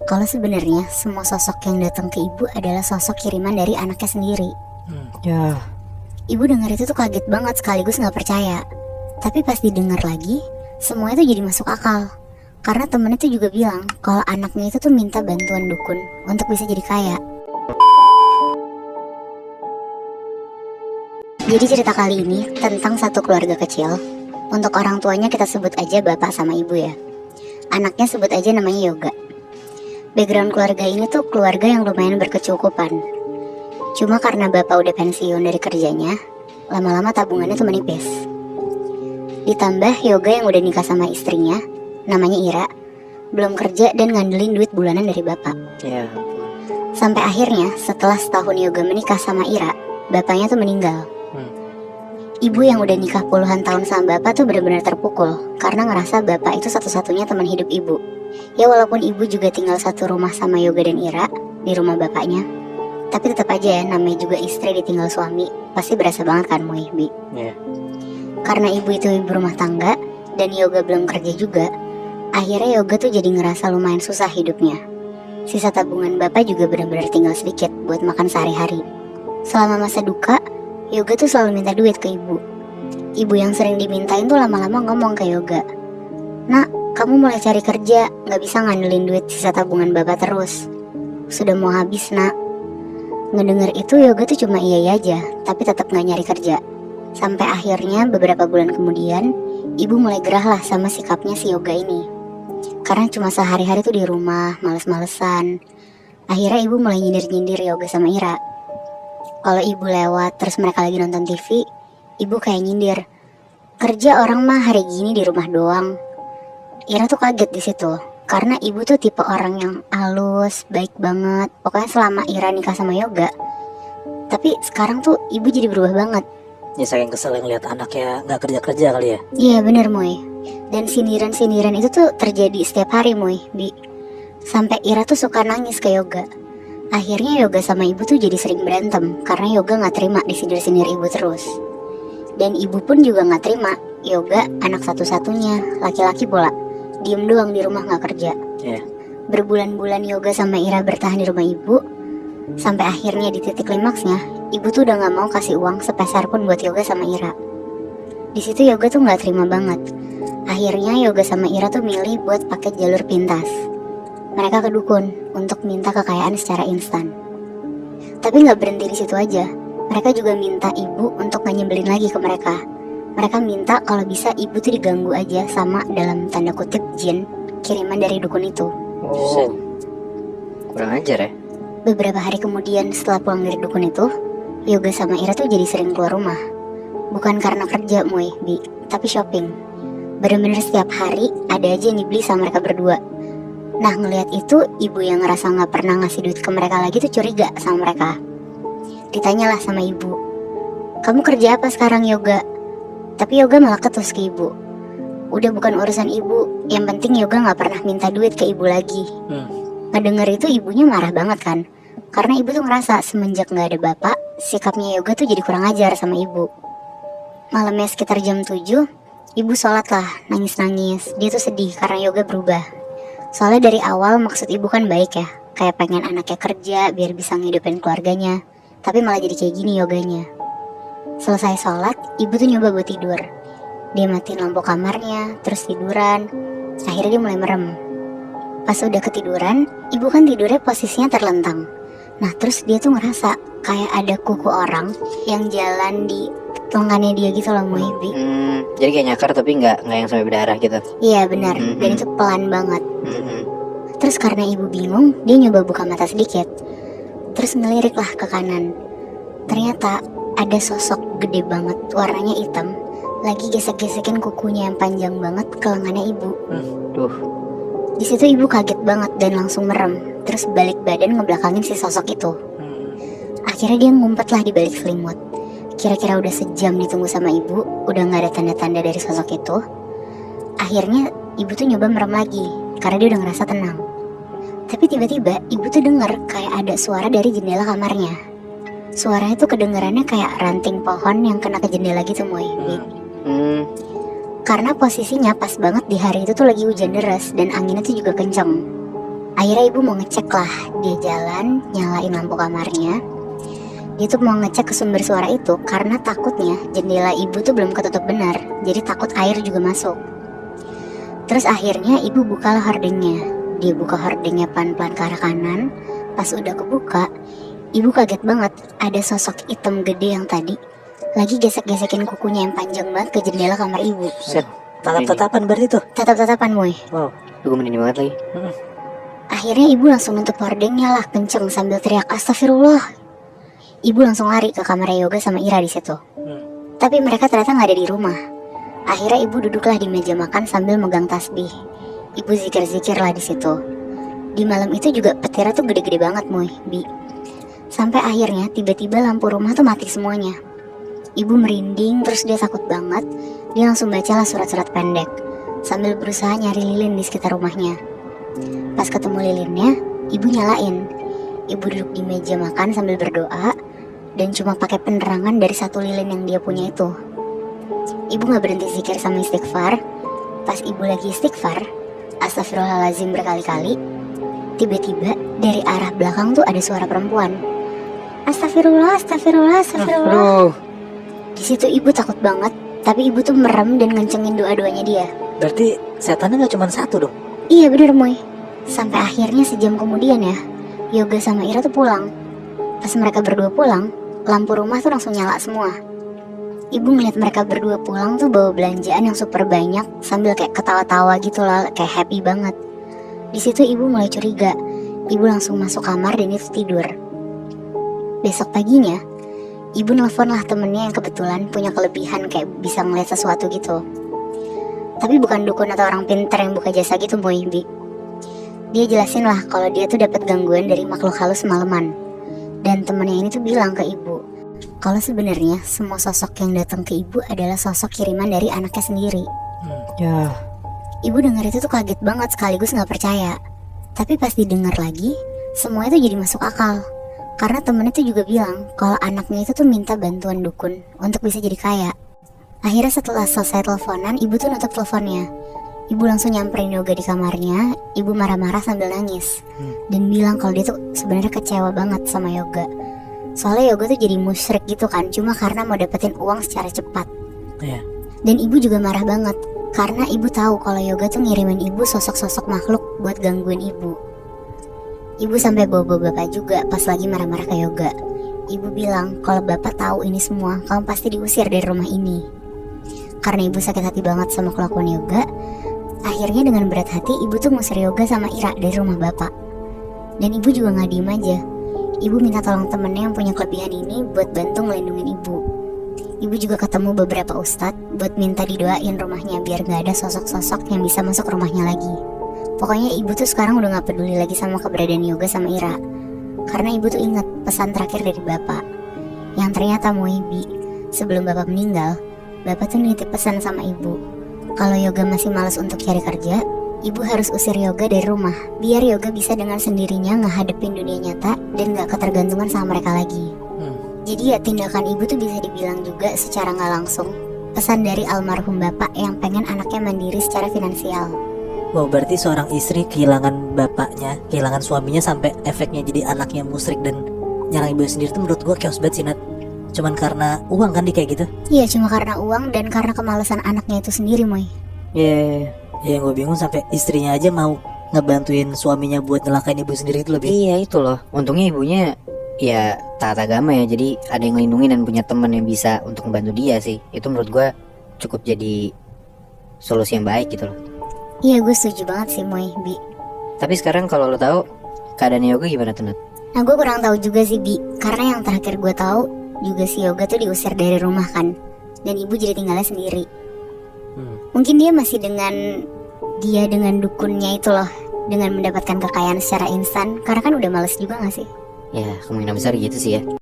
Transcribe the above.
Kalau sebenarnya semua sosok yang datang ke ibu adalah sosok kiriman dari anaknya sendiri. Ya, Ibu dengar itu tuh kaget banget sekaligus nggak percaya. Tapi pas didengar lagi, semua itu jadi masuk akal. Karena temennya tuh juga bilang kalau anaknya itu tuh minta bantuan dukun untuk bisa jadi kaya. Jadi cerita kali ini tentang satu keluarga kecil. Untuk orang tuanya kita sebut aja bapak sama ibu ya. Anaknya sebut aja namanya Yoga. Background keluarga ini tuh keluarga yang lumayan berkecukupan. Cuma karena bapak udah pensiun dari kerjanya, lama-lama tabungannya tuh menipis. Ditambah Yoga yang udah nikah sama istrinya, namanya Ira, belum kerja dan ngandelin duit bulanan dari bapak. ya. Sampai akhirnya setelah setahun Yoga menikah sama Ira, bapaknya tuh meninggal. Ibu yang udah nikah puluhan tahun sama bapak tuh benar-benar terpukul karena ngerasa bapak itu satu-satunya teman hidup ibu. Ya walaupun ibu juga tinggal satu rumah sama Yoga dan Ira di rumah bapaknya, tapi tetap aja ya namanya juga istri ditinggal suami, pasti berasa banget kan Moy, Bi? Iya. Karena ibu itu ibu rumah tangga dan Yoga belum kerja juga, akhirnya Yoga tuh jadi ngerasa lumayan susah hidupnya. Sisa tabungan bapak juga benar-benar tinggal sedikit buat makan sehari-hari. Selama masa duka, Yoga tuh selalu minta duit ke ibu. Ibu yang sering dimintain tuh lama-lama ngomong ke Yoga, "Nak, kamu mulai cari kerja, gak bisa ngandelin duit sisa tabungan bapak terus. Sudah mau habis, nak." Ngedenger itu Yoga tuh cuma iya aja, tapi tetap gak nyari kerja. Sampai akhirnya beberapa bulan kemudian, ibu mulai gerah lah sama sikapnya si Yoga ini. Karena cuma sehari-hari tuh di rumah, males-malesan. Akhirnya ibu mulai nyindir-nyindir Yoga sama Ira. Kalau ibu lewat terus mereka lagi nonton TV, ibu kayak nyindir, "Kerja orang mah hari gini di rumah doang." Ira tuh kaget di situ, karena ibu tuh tipe orang yang halus, baik banget. Pokoknya selama Ira nikah sama Yoga. Tapi sekarang tuh ibu jadi berubah banget. Ya saking kesel ngeliat anaknya nggak kerja-kerja kali ya. Iya bener Moy. Dan sindiran-sindiran itu tuh terjadi setiap hari Moy, Bi. Sampai Ira tuh suka nangis ke Yoga. Akhirnya Yoga sama ibu tuh jadi sering berantem karena Yoga gak terima disindir-sindir ibu terus. Dan ibu pun juga gak terima Yoga anak satu-satunya, laki-laki pula, diem doang di rumah gak kerja. Iya. Berbulan-bulan Yoga sama Ira bertahan di rumah ibu. Sampai akhirnya di titik klimaksnya, ibu tuh udah gak mau kasih uang sepeser pun buat Yoga sama Ira. Di situ Yoga tuh gak terima banget. Akhirnya Yoga sama Ira tuh milih buat pakai jalur pintas. Mereka ke dukun untuk minta kekayaan secara instan. Tapi gak berhenti di situ aja. Mereka juga minta ibu untuk gak nyebelin lagi ke mereka. Mereka minta kalau bisa ibu tuh diganggu aja sama dalam tanda kutip jin kiriman dari dukun itu. Oh, kurang ajar ya. Beberapa hari kemudian setelah pulang dari dukun itu, Yoga sama Ira tuh jadi sering keluar rumah. Bukan karena kerja Moy, Bi, tapi shopping. Bener-bener setiap hari ada aja yang dibeli sama mereka berdua. Nah ngelihat itu, ibu yang ngerasa gak pernah ngasih duit ke mereka lagi tuh curiga sama mereka. Ditanyalah sama ibu, "Kamu kerja apa sekarang Yoga?" Tapi Yoga malah ketus ke ibu. Udah bukan urusan ibu, yang penting Yoga gak pernah minta duit ke ibu lagi. Ngedenger itu ibunya marah banget kan. Karena ibu tuh ngerasa semenjak gak ada bapak, sikapnya Yoga tuh jadi kurang ajar sama ibu. Malamnya sekitar jam 7, ibu sholat lah, nangis-nangis. Dia tuh sedih karena Yoga berubah. Soalnya dari awal maksud ibu kan baik ya, kayak pengen anaknya kerja biar bisa ngidupin keluarganya. Tapi malah jadi kayak gini Yoganya. Selesai sholat, ibu tuh nyoba buat tidur. Dia matiin lampu kamarnya, terus tiduran. Akhirnya dia mulai merem. Pas udah ketiduran, ibu kan tidurnya posisinya terlentang. Nah terus dia tuh ngerasa kayak ada kuku orang yang jalan di lengannya dia gitu loh Moy, Bi. Jadi kayak nyakar tapi nggak yang sampai berdarah gitu. Iya benar, dan itu pelan banget. Terus karena ibu bingung, dia nyoba buka mata sedikit. Terus ngelirik lah ke kanan. Ternyata ada sosok gede banget, warnanya hitam, lagi gesek-gesekin kukunya yang panjang banget ke lengannya ibu. Duh. Di situ ibu kaget banget dan langsung merem. Terus balik badan ngebelakangin si sosok itu. Akhirnya dia ngumpet lah di balik selimut. Kira-kira udah sejam ditunggu sama ibu, udah gak ada tanda-tanda dari sosok itu. Akhirnya ibu tuh nyoba merem lagi, karena dia udah ngerasa tenang. Tapi tiba-tiba ibu tuh denger kayak ada suara dari jendela kamarnya. Suaranya tuh kedengarannya kayak ranting pohon yang kena ke jendela gitu Moy. Karena posisinya pas banget di hari itu tuh lagi hujan deras dan anginnya tuh juga kenceng. Akhirnya ibu mau ngecek lah. Dia jalan, nyalain lampu kamarnya. Dia tuh mau ngecek ke sumber suara itu karena takutnya jendela ibu tuh belum ketutup benar. Jadi takut air juga masuk. Terus akhirnya ibu buka hordengnya. Dia buka hordengnya pelan-pelan ke arah kanan. Pas udah kebuka, ibu kaget banget. Ada sosok hitam gede yang tadi lagi gesek-gesekin kukunya yang panjang banget ke jendela kamar ibu. Set, tatap-tatapan berarti tuh. Tatap-tatapan, Moy. Wow. Gue merinding banget lagi. Akhirnya ibu langsung nutup hordengnya lah kenceng sambil teriak astagfirullah. Ibu langsung lari ke kamar Yoga sama Ira di situ. Tapi mereka ternyata nggak ada di rumah. Akhirnya ibu duduklah di meja makan sambil megang tasbih. Ibu zikir-zikir lah di situ. Di malam itu juga petirnya tuh gede-gede banget, Moy, Bi. Sampai akhirnya tiba-tiba lampu rumah tuh mati semuanya. Ibu merinding, terus dia takut banget. Dia langsung bacalah surat-surat pendek sambil berusaha nyari lilin di sekitar rumahnya. Pas ketemu lilinnya, ibu nyalain. Ibu duduk di meja makan sambil berdoa dan cuma pakai penerangan dari satu lilin yang dia punya itu. Ibu gak berhenti zikir sama istighfar. Pas ibu lagi istighfar, astagfirullahaladzim berkali-kali, tiba-tiba dari arah belakang tuh ada suara perempuan. Astagfirullah, astagfirullah, astagfirullah. Di situ ibu takut banget, tapi ibu tuh merem dan ngencengin doa-doanya dia. Berarti setannya gak cuma satu dong? Iya bener, Moy. Sampai akhirnya sejam kemudian ya, Yoga sama Ira tuh pulang. Pas mereka berdua pulang, lampu rumah tuh langsung nyala semua. Ibu ngeliat mereka berdua pulang tuh bawa belanjaan yang super banyak sambil kayak ketawa-tawa gitu lah, kayak happy banget. Di situ ibu mulai curiga. Ibu langsung masuk kamar dan itu tidur. Besok paginya, ibu nelfon lah temennya yang kebetulan punya kelebihan kayak bisa ngeliat sesuatu gitu. Tapi bukan dukun atau orang pintar yang buka jasa gitu, Boy, Bi. Dia jelasin lah kalau dia tuh dapat gangguan dari makhluk halus semalaman. Dan temennya ini tuh bilang ke ibu kalau sebenarnya semua sosok yang datang ke ibu adalah sosok kiriman dari anaknya sendiri. Ya. Ibu dengar itu tuh kaget banget sekaligus gak percaya. Tapi pas didengar lagi, semua itu jadi masuk akal. Karena temennya tuh juga bilang kalau anaknya itu tuh minta bantuan dukun untuk bisa jadi kaya. Akhirnya setelah selesai teleponan, ibu tuh nutup teleponnya. Ibu langsung nyamperin Yoga di kamarnya. Ibu marah-marah sambil nangis dan bilang kalau dia tuh sebenarnya kecewa banget sama Yoga. Soalnya Yoga tuh jadi musyrik gitu kan, cuma karena mau dapetin uang secara cepat. Iya. Dan ibu juga marah banget karena ibu tahu kalau Yoga tuh ngirimin ibu sosok-sosok makhluk buat gangguin ibu. Ibu sampai bawa bapak juga pas lagi marah-marah ke Yoga. Ibu bilang kalau bapak tahu ini semua, kamu pasti diusir dari rumah ini. Karena ibu sakit hati banget sama kelakuan Yoga, akhirnya dengan berat hati ibu tuh ngusir Yoga sama Ira dari rumah bapak. Dan ibu juga gak diem aja. Ibu minta tolong temennya yang punya kelebihan ini buat bantu ngelindungin ibu. Ibu juga ketemu beberapa ustadz buat minta didoain rumahnya biar gak ada sosok-sosok yang bisa masuk rumahnya lagi. Pokoknya ibu tuh sekarang udah gak peduli lagi sama keberadaan Yoga sama Ira. Karena ibu tuh ingat pesan terakhir dari bapak. Yang ternyata Moibi, sebelum bapak meninggal, bapak tuh nitip pesan sama ibu. Kalau Yoga masih malas untuk cari kerja, ibu harus usir Yoga dari rumah, biar Yoga bisa dengan sendirinya ngehadepin dunia nyata dan gak ketergantungan sama mereka lagi. Jadi ya tindakan ibu tuh bisa dibilang juga secara gak langsung pesan dari almarhum bapak yang pengen anaknya mandiri secara finansial. Wow, berarti seorang istri kehilangan bapaknya, kehilangan suaminya sampai efeknya jadi anaknya musyrik dan nyerang ibu sendiri tuh menurut gue chaos banget sih, Nat. Cuman karena uang kan kayak gitu? Iya, cuma karena uang dan karena kemalasan anaknya itu sendiri, Moy. Ya, yang gue bingung sampai istrinya aja mau ngebantuin suaminya buat nyelakain ibu sendiri itu lebih. Iya itu loh. Untungnya ibunya ya taat agama ya, jadi ada yang ngelindungin dan punya teman yang bisa untuk membantu dia sih. Itu menurut gue cukup jadi solusi yang baik gitu loh. Iya, gue setuju banget sih, Moy, Bi. Tapi sekarang kalau lo tahu keadaan Yoga gimana tuh, Nat? Nah, gue kurang tahu juga sih, Bi. Karena yang terakhir gue tahu juga si Yoga tuh diusir dari rumah kan, dan ibu jadi tinggalnya sendiri. Mungkin dia masih dengan dukunnya itu loh, dengan mendapatkan kekayaan secara instan. Karena kan udah males juga gak sih? Ya kemungkinan besar gitu sih ya.